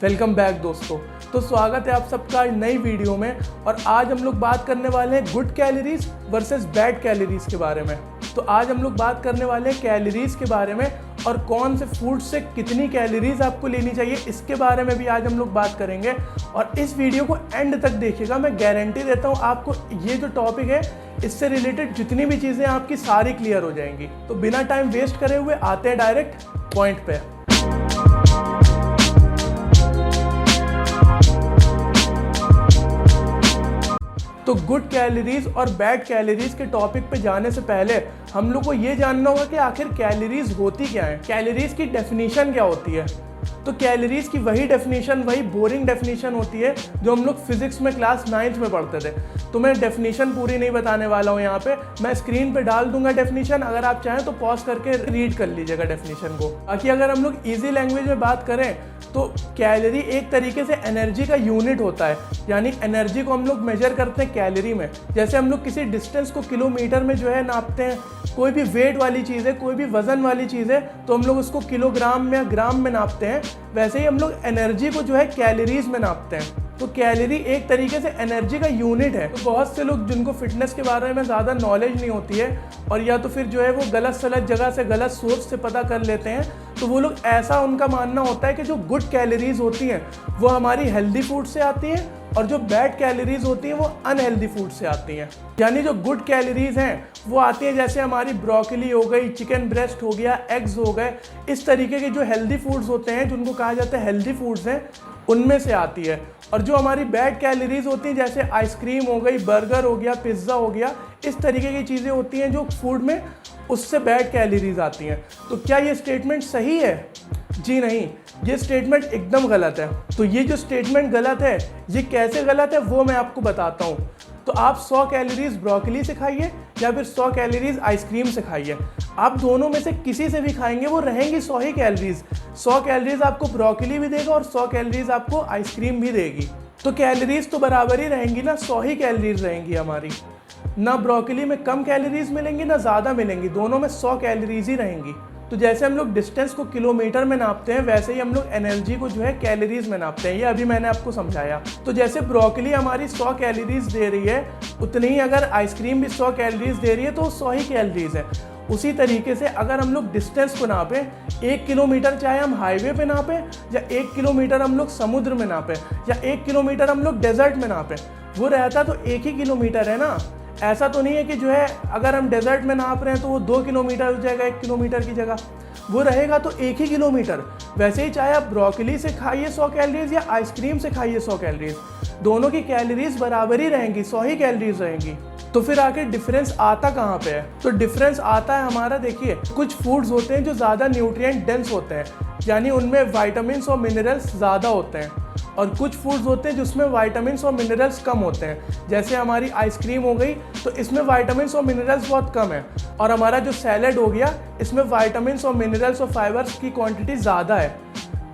Welcome back दोस्तों। तो स्वागत है आप सबका नई वीडियो में। और आज हम लोग बात करने वाले हैं good calories versus bad calories के बारे में। तो आज हम लोग बात करने वाले हैं कैलोरीज के बारे में और कौन से फूड से कितनी कैलोरीज आपको लेनी चाहिए इसके बारे में भी आज हम लोग बात करेंगे। और इस वीडियो को एंड तक देखिएगा, मैं गारंटी देता हूँ आपको ये जो टॉपिक है इससे रिलेटेड जितनी भी चीज़ें आपकी सारी क्लियर हो जाएंगी। तो बिना टाइम वेस्ट करे हुए आते हैं डायरेक्ट पॉइंट पे। तो गुड कैलोरीज और बैड कैलोरीज के टॉपिक पे जाने से पहले हम लोग को ये जानना होगा कि आखिर कैलोरीज होती क्या है, कैलोरीज की डेफिनेशन क्या होती है। तो कैलोरीज की वही डेफिनेशन, वही बोरिंग डेफिनेशन होती है जो हम लोग फिजिक्स में क्लास 9th में पढ़ते थे। तो मैं डेफिनेशन पूरी नहीं बताने वाला हूँ यहाँ पे, मैं स्क्रीन पे डाल दूंगा डेफिनेशन, अगर आप चाहें तो पॉज करके रीड कर लीजिएगा डेफिनेशन को। बाकी अगर हम लोग ईजी लैंग्वेज में बात करें तो कैलोरी एक तरीके से एनर्जी का यूनिट होता है, यानी एनर्जी को हम लोग मेजर करते हैं कैलोरी में। जैसे हम लोग किसी डिस्टेंस को किलोमीटर में जो है नापते हैं, कोई भी वेट वाली चीज़ है, कोई भी वजन वाली चीज़ है तो हम लोग उसको किलोग्राम में या ग्राम में नापते हैं, वैसे ही हम लोग एनर्जी को जो है कैलोरीज में नापते हैं। तो कैलोरी एक तरीके से एनर्जी का यूनिट है। तो बहुत से लोग जिनको फिटनेस के बारे में ज़्यादा नॉलेज नहीं होती है और या तो फिर जो है वो गलत सलत जगह से गलत सोर्स से पता कर लेते हैं, तो वो लोग ऐसा उनका मानना होता है कि जो गुड कैलोरीज होती हैं वो हमारी हेल्दी फूड से आती हैं और जो बैड कैलोरीज होती हैं वो अनहेल्दी फूड से आती हैं। यानी जो गुड कैलोरीज हैं वो आती हैं जैसे हमारी ब्रोकली हो गई, चिकन ब्रेस्ट हो गया, एग्स हो गए, इस तरीके के जो हेल्दी फूड्स होते हैं जिनको कहा जाता है हेल्दी फूड्स हैं, उनमें से आती है। और जो हमारी बैड कैलोरीज होती हैं जैसे आइसक्रीम हो गई, बर्गर हो गया, पिज़्ज़ा हो गया, इस तरीके की चीज़ें होती हैं जो फूड में, उससे बैड कैलोरीज आती हैं। तो क्या ये स्टेटमेंट सही है? जी नहीं, ये स्टेटमेंट एकदम गलत है। तो ये जो स्टेटमेंट गलत है, ये कैसे गलत है वो मैं आपको बताता हूँ। तो आप 100 कैलोरीज ब्रोकली से खाइए या फिर 100 कैलोरीज आइसक्रीम से खाइए, आप दोनों में से किसी से भी खाएंगे वो रहेंगी 100 ही कैलोरीज। 100 कैलोरीज आपको ब्रोकली भी देगा और 100 कैलोरीज आपको आइसक्रीम भी देगी। तो कैलोरीज तो बराबर ही रहेंगी ना, 100 ही कैलोरीज रहेंगी हमारी। ना ब्रोकली में कम कैलोरीज मिलेंगी ना ज़्यादा मिलेंगी, दोनों में 100 कैलोरीज ही रहेंगी। तो जैसे हम लोग डिस्टेंस को किलोमीटर में नापते हैं वैसे ही हम लोग एनर्जी को जो है कैलोरीज में नापते हैं। ये अभी मैंने आपको समझाया। तो जैसे ब्रोकली हमारी 100 कैलोरीज दे रही है, उतनी ही अगर आइसक्रीम भी 100 कैलोरीज दे रही है तो 100 ही कैलोरीज है। उसी तरीके से अगर हम लोग डिस्टेंस को नापें, 1 किलोमीटर चाहे हम हाईवे पे नापें या 1 किलोमीटर हम लोग समुद्र में नापें या 1 किलोमीटर हम लोग डेजर्ट में नापें, वो रहता तो 1 ही किलोमीटर है ना। ऐसा तो नहीं है कि जो है अगर हम डेजर्ट में नाप रहे हैं तो वो 2 किलोमीटर हो जाएगा 1 किलोमीटर की जगह, वो रहेगा तो 1 ही किलोमीटर। वैसे ही चाहे आप ब्रोकली से खाइए 100 कैलोरीज या आइसक्रीम से खाइए 100 कैलोरीज, दोनों की कैलोरीज बराबर ही रहेंगी, 100 ही कैलोरीज रहेंगी। तो फिर आखिर डिफरेंस आता कहाँ पे है? तो डिफरेंस आता है हमारा, देखिए कुछ फूड्स होते हैं जो ज़्यादा न्यूट्रिएंट डेंस होते हैं, यानी उनमें वाइटामिन और मिनरल्स ज़्यादा होते हैं, और कुछ फूड्स होते हैं जिसमें वाइटामिन और मिनरल्स कम होते हैं। जैसे हमारी आइसक्रीम हो गई तो इसमें वाइटामिन और मिनरल्स बहुत कम है, और हमारा जो सैलेड हो गया इसमें वाइटामिन और मिनरल्स और फाइबर्स की क्वांटिटी ज़्यादा है।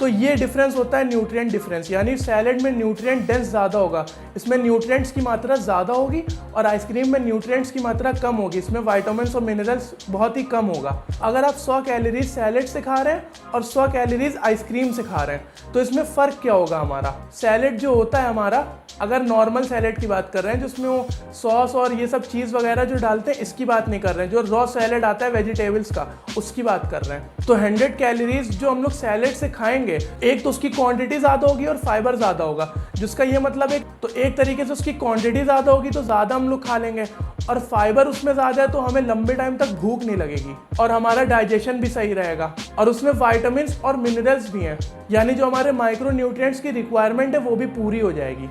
तो ये डिफरेंस होता है न्यूट्रिएंट डिफरेंस, यानी सैलेड में न्यूट्रिएंट डेंस ज़्यादा होगा, इसमें न्यूट्रिएंट्स की मात्रा ज़्यादा होगी, और आइसक्रीम में न्यूट्रिएंट्स की मात्रा कम होगी, इसमें वाइटामिन और मिनरल्स बहुत ही कम होगा। अगर आप 100 कैलोरीज सैलेड से खा रहे हैं और 100 कैलोरीज आइसक्रीम से खा रहे हैं तो इसमें फ़र्क क्या होगा? हमारा सैलेड जो होता है हमारा, अगर नॉर्मल सैलेड की बात कर रहे हैं जिसमें वो सॉस और ये सब चीज़ वगैरह जो डालते हैं, इसकी बात नहीं कर रहे हैं, जो रॉ सैलेड आता है वेजिटेबल्स का, उसकी बात कर रहे हैं। तो 100 कैलोरीज जो हम लोग सैलेड से खाएंगे, एक तो उसकी क्वांटिटी ज़्यादा होगी और फाइबर ज़्यादा होगा, जिसका ये मतलब है तो एक तरीके से उसकी क्वांटिटी ज़्यादा होगी तो ज़्यादा हम लोग खा लेंगे, और फाइबर उसमें ज़्यादा है तो हमें लंबे टाइम तक भूख नहीं लगेगी और हमारा डाइजेशन भी सही रहेगा, और उसमें वाइटामिन और मिनरल्स भी हैं, यानी जो हमारे माइक्रो न्यूट्रिएंट्स की रिक्वायरमेंट है वो भी पूरी हो जाएगी।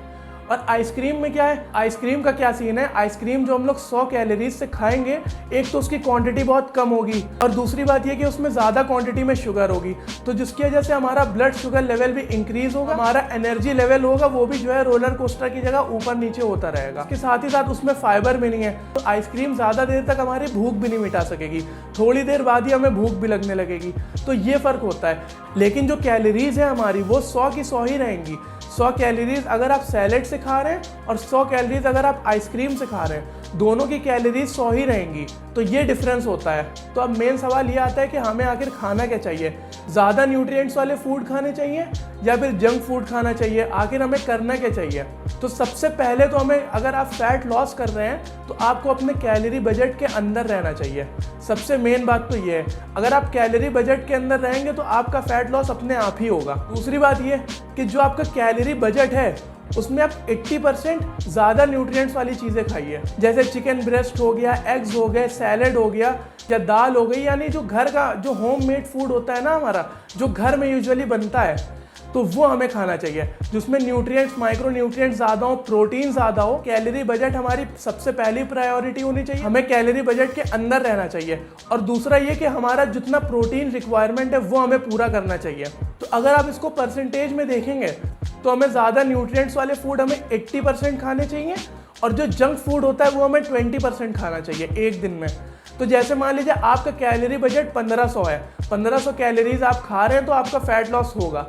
और आइसक्रीम में क्या है? आइसक्रीम का क्या सीन है? आइसक्रीम जो हम लोग 100 कैलोरीज से खाएंगे, एक तो उसकी क्वांटिटी बहुत कम होगी और दूसरी बात यह कि उसमें ज़्यादा क्वांटिटी में शुगर होगी, तो जिसकी वजह से हमारा ब्लड शुगर लेवल भी इंक्रीज होगा, हमारा एनर्जी लेवल होगा वो भी जो है रोलर कोस्टर की जगह ऊपर नीचे होता रहेगा। इसके साथ ही साथ उसमें फाइबर भी नहीं है, तो आइसक्रीम ज़्यादा देर तक हमारी भूख भी नहीं मिटा सकेगी, थोड़ी देर बाद ही हमें भूख भी लगने लगेगी। तो ये फ़र्क होता है। लेकिन जो कैलोरीज है हमारी वो 100 की 100 ही रहेंगी। 100 कैलोरीज अगर आप सैलेड से खा रहे हैं और 100 कैलोरीज अगर आप आइसक्रीम से खा रहे हैं, दोनों की कैलोरीज 100 ही रहेंगी। तो ये डिफरेंस होता है। तो अब मेन सवाल ये आता है कि हमें आखिर खाना क्या चाहिए, ज़्यादा न्यूट्रिएंट्स वाले फूड खाने चाहिए या फिर जंक फूड खाना चाहिए, आखिर हमें करना क्या चाहिए। तो सबसे पहले तो हमें, अगर आप फैट लॉस कर रहे हैं तो आपको अपने कैलोरी बजट के अंदर रहना चाहिए। सबसे मेन बात तो ये है, अगर आप कैलोरी बजट के अंदर रहेंगे तो आपका फैट लॉस अपने आप ही होगा। दूसरी बात ये कि जो आपका कैलोरी बजट है उसमें आप 80% ज़्यादा न्यूट्रिएंट्स वाली चीज़ें खाइए, जैसे चिकन ब्रेस्ट हो गया, एग्स हो गए, सैलेड हो गया या दाल हो गई, यानी जो घर का जो होममेड फूड होता है ना हमारा, जो घर में यूजुअली बनता है, तो वो हमें खाना चाहिए, जिसमें न्यूट्रिएंट्स, माइक्रो न्यूट्रिएंट्स ज़्यादा हो, प्रोटीन ज़्यादा हो। कैलोरी बजट हमारी सबसे पहली प्रायोरिटी होनी चाहिए, हमें कैलोरी बजट के अंदर रहना चाहिए। और दूसरा ये कि हमारा जितना प्रोटीन रिक्वायरमेंट है वो हमें पूरा करना चाहिए। तो अगर आप इसको परसेंटेज में देखेंगे तो हमें ज़्यादा न्यूट्रिएंट्स वाले फूड हमें 80% खाने चाहिए और जो जंक फूड होता है वो हमें 20% खाना चाहिए एक दिन में। तो जैसे मान लीजिए आपका कैलोरी बजट 1500 है, 1500 कैलोरीज आप खा रहे हैं तो आपका फैट लॉस होगा।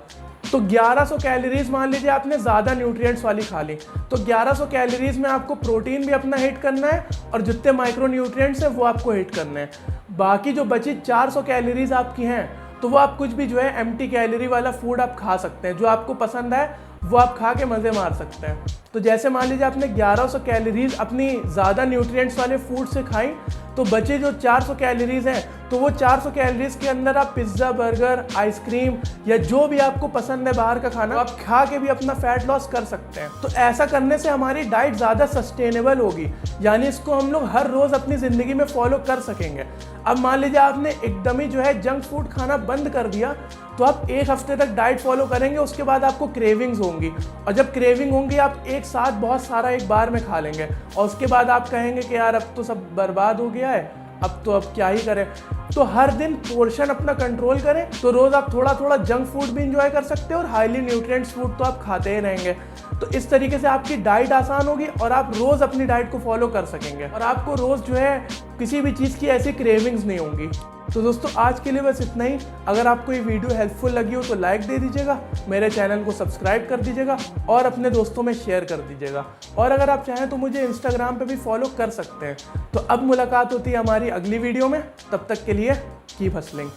तो 1100 कैलोरीज मान लीजिए आपने ज़्यादा न्यूट्रिएंट्स वाली खा ली, तो 1100 कैलोरीज में आपको प्रोटीन भी अपना हिट करना है और जितने माइक्रो न्यूट्रिएंट्स हैं वो आपको हिट करने हैं। बाकी जो बची 400 कैलोरीज आपकी हैं तो वो आप कुछ भी जो है एम्प्टी कैलोरी वाला फूड आप खा सकते हैं, जो आपको पसंद है वो आप खा के मज़े मार सकते हैं। तो जैसे मान लीजिए आपने 1100 कैलोरीज अपनी ज़्यादा न्यूट्रिएंट्स वाले फूड से खाई, तो बचे जो 400 कैलोरीज हैं तो वो 400 कैलोरीज के अंदर आप पिज़्ज़ा, बर्गर, आइसक्रीम या जो भी आपको पसंद है बाहर का खाना, आप खा के भी अपना फैट लॉस कर सकते हैं। तो ऐसा करने से हमारी डाइट ज़्यादा सस्टेनेबल होगी, यानी इसको हम लोग हर रोज़ अपनी ज़िंदगी में फॉलो कर सकेंगे। अब मान लीजिए आपने एकदम ही जो है जंक फूड खाना बंद कर दिया, तो आप एक हफ्ते तक डाइट फॉलो करेंगे, उसके बाद आपको क्रेविंग्स होंगी और जब क्रेविंग होंगी आप एक साथ बहुत सारा एक बार में खा लेंगे और उसके बाद आप कहेंगे कि यार अब तो सब बर्बाद हो गया है, अब क्या ही करें। तो हर दिन पोर्शन अपना कंट्रोल करें, तो रोज़ आप थोड़ा थोड़ा जंक फूड भी इंजॉय कर सकते हैं और हाईली न्यूट्रिएंट्स फूड तो आप खाते ही रहेंगे। तो इस तरीके से आपकी डाइट आसान होगी और आप रोज़ अपनी डाइट को फॉलो कर सकेंगे और आपको रोज़ जो है किसी भी चीज़ की ऐसी क्रेविंग्स नहीं होंगी। तो दोस्तों आज के लिए बस इतना ही। अगर आपको ये वीडियो हेल्पफुल लगी हो तो लाइक दे दीजिएगा, मेरे चैनल को सब्सक्राइब कर दीजिएगा और अपने दोस्तों में शेयर कर दीजिएगा। और अगर आप चाहें तो मुझे इंस्टाग्राम पे भी फॉलो कर सकते हैं। तो अब मुलाकात होती है हमारी अगली वीडियो में, तब तक के लिए कीप हसलिंग।